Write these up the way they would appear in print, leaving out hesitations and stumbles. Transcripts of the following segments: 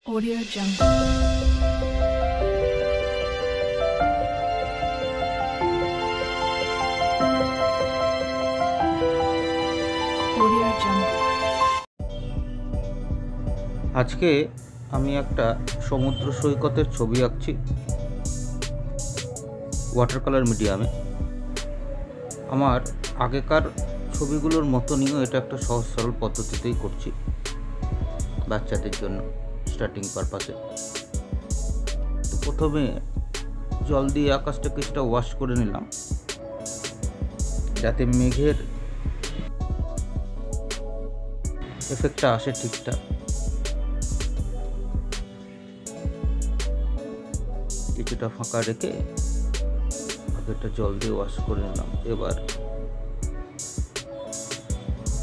Audio Jungle. Audio Jungle. আজকে আমি একটা সমুদ্র সৈকতের ছবি আঁকছি ওয়াটার কালার মিডিয়ামে। আমার আগেকার ছবিগুলোর মতনইও এটা একটা সহজ সরল পদ্ধতিতেই করছি বাচ্চাদের জন্য স্টার্টিং পারপাসে। তো প্রথমে জল দিয়ে আকাশটা কিছুটা ওয়াশ করে নিলাম যাতে মেঘের এফেক্টটা আসে ঠিকঠাক। কিছুটা ফাঁকা রেখে আগেরটা জল দিয়ে ওয়াশ করে নিলাম। এবার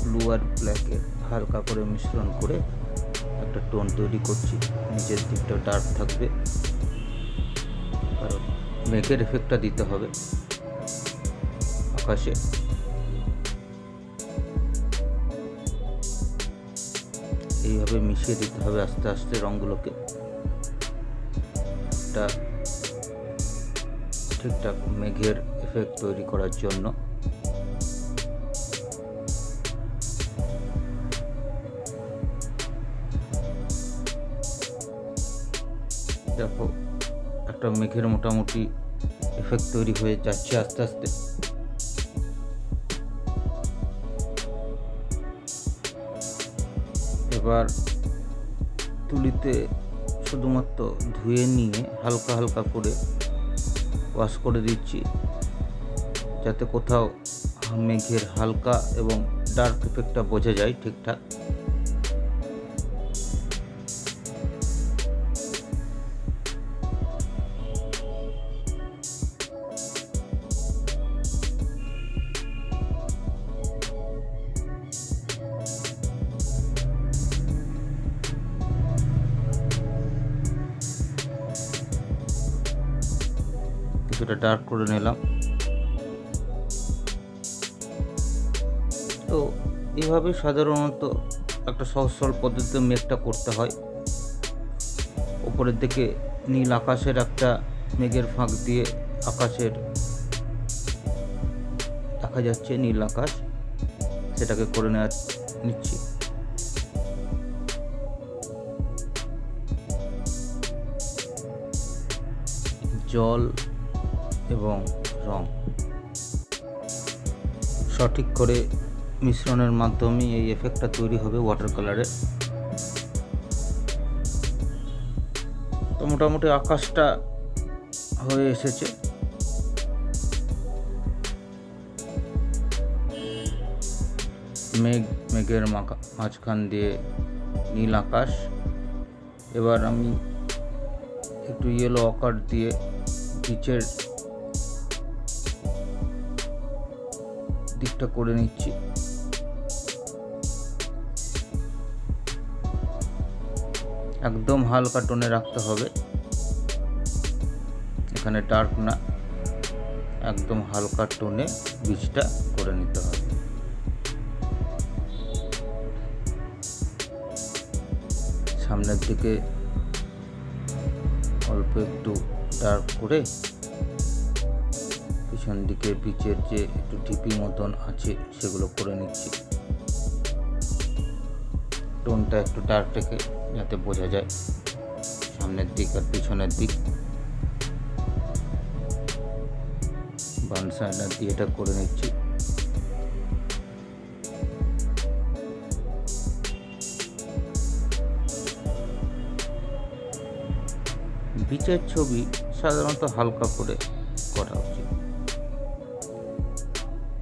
ব্লু আর ব্ল্যাকের হালকা করে মিশ্রণ করে একটা টোন তৈরি করছি। নিচের দিকটা ডার্ক থাকবে কারণ মেঘের এফেক্টটা দিতে হবে আকাশে। এইভাবে মিশিয়ে দিতে হবে আস্তে আস্তে রঙগুলোকে একটা ঠিকঠাক মেঘের এফেক্ট তৈরি করার জন্য। দেখো একটা মেঘের মোটামুটি এফেক্ট তৈরি হয়ে যাচ্ছে আস্তে আস্তে। এবার তুলিতে শুধুমাত্র ধুয়ে নিয়ে হালকা হালকা করে ওয়াশ করে দিচ্ছি যাতে কোথাও মেঘের হালকা এবং ডার্ক এফেক্টটা বোঝা যায় ঠিকঠাক। কিছুটা ডার্ক করে নিলাম। তো এইভাবে সাধারণত একটা সহজ সরল পদ্ধতিতে মেঘটা করতে হয়। উপরের দিকে নীল আকাশের একটা মেঘের ফাঁক দিয়ে আকাশের দেখা যাচ্ছে নীল আকাশ, সেটাকে করে নিচ্ছি। জল এবং রং সঠিক করে মিশ্রণের মাধ্যমে এই এফেক্টটা তৈরি হবে ওয়াটার কালারে। তো মোটামুটি আকাশটা হয়ে এসেছে। মেঘের মাঝখান দিয়ে নীল আকাশ। এবার আমি একটু ইয়েলো অকার দিয়ে বিচের দিকটা করে নিচ্ছি। একদম হালকা টোনে রাখতে হবে, এখানে ডার্ক না, একদম হালকা টোনে বীজটা করে নিতে হবে। সামনের দিকে অল্প একটু ডার্ক করে পিছন দিকে বিচের যে একটু টিপি মতন আছে সেগুলো করে নিচ্ছি। টোনটা একটু ডার্ক রেখে যাতে বোঝা যায় সামনের দিক আর পিছনের দিক। বান সাইডার দিয়ে এটা করে নিচ্ছি। বিচের ছবি সাধারণত হালকা করে করা উচিত।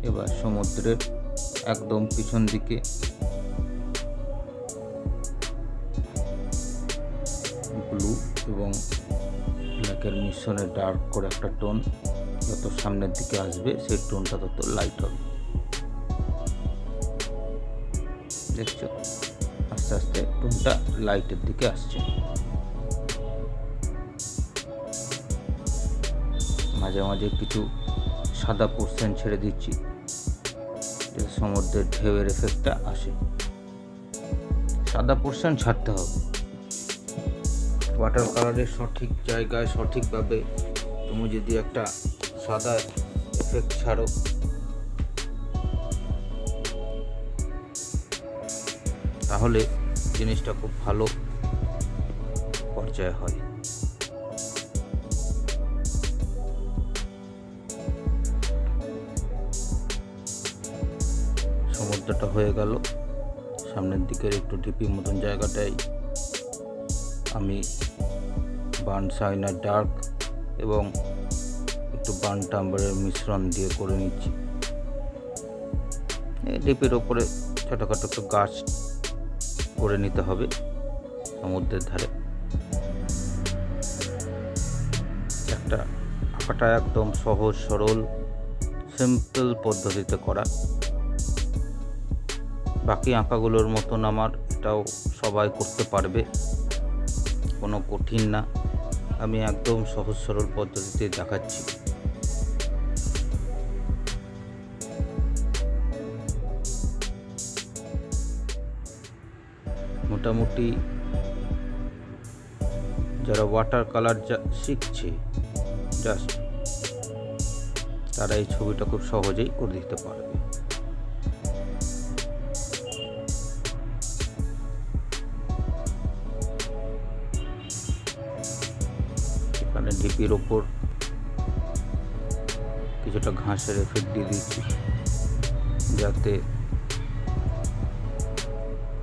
এবার সমুদ্রের একদম পিছন দিকে ব্লু এবং ব্ল্যাকের মিশ্রণে ডার্ক করে একটা টোন, যত সামনের দিকে আসবে সেই টোনটা তত লাইট হবে। দেখছো আস্তে আস্তে টোনটা লাইটের দিকে আসছে। মাঝে মাঝে কিছু সাদা পোর্শন ছেড়ে দিচ্ছি যাতে সমুদ্রের ঢেউয়ের এফেক্টটা আসে। সাদা পোর্শন ছাড়তে হবে। ওয়াটার কালারের সঠিক জায়গায় সঠিকভাবে তুমি যদি একটা সাদা এফেক্ট ছাড়ো, তাহলে জিনিসটা খুব ভালো পর্যায়ে হয়। সমুদ্রটা হয়ে গেল। সামনের দিকের একটু ঢিপি মতন জায়গাটায় আমি বার্ন শাইনার ডার্ক এবং একটু বার্ন টাম্বারের মিশ্রণ দিয়ে করে নিচ্ছি। এই ঢিপির ওপরে ছোটোখাটো একটু গাছ করে নিতে হবে সমুদ্রের ধারে। একটা আঁকাটা একদম সহজ সরল সিম্পল পদ্ধতিতে করা। বাকি আঁকাগুলোর মতন আমার এটাও সবাই করতে পারবে, কোনো কঠিন না। আমি একদম সহজ সরল পদ্ধতিতে দেখাচ্ছি। মোটামুটি যারা ওয়াটার কালার শিখছে জাস্ট, তারা এই ছবিটা খুব সহজেই করে দিতে পারবে। এখানে ঢিপির ওপর কিছুটা ঘাসের এফেক্ট দিয়ে দিচ্ছি, যাতে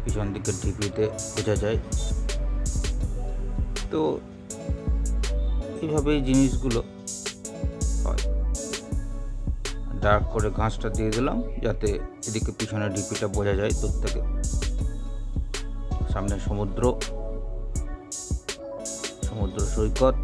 পিছন দিকের ঢিপিতে বোঝা যায়। তো এইভাবেই জিনিসগুলো হয়। ডার্ক করে ঘাসটা দিয়ে দিলাম যাতে এদিকে পিছনের ঢিপিটা বোঝা যায় দূর থেকে। সামনে সমুদ্র সৈকত।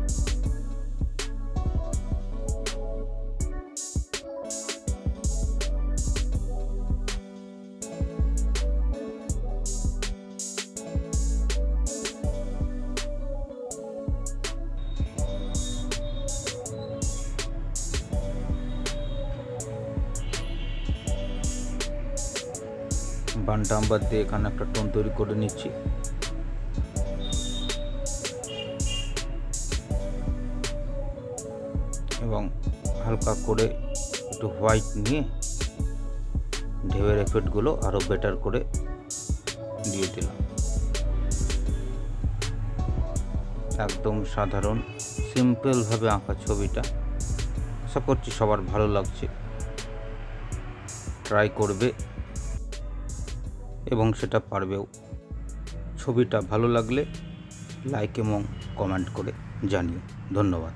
বার্ন টাম্বার দিয়ে এখানে একটা টোন তৈরি করে নিচ্ছি। এবং হালকা করে একটু হোয়াইট নিয়ে ঢেউয়ের এফেক্টগুলো আরও বেটার করে দিয়ে দিলাম। একদম সাধারণ সিম্পলভাবে আঁকা ছবিটা। আশা করছি সবার ভালো লাগছে। ট্রাই করবে এবং সেটা পারবেও। ছবিটা ভালো লাগলে লাইক এবং কমেন্ট করে জানিও। ধন্যবাদ।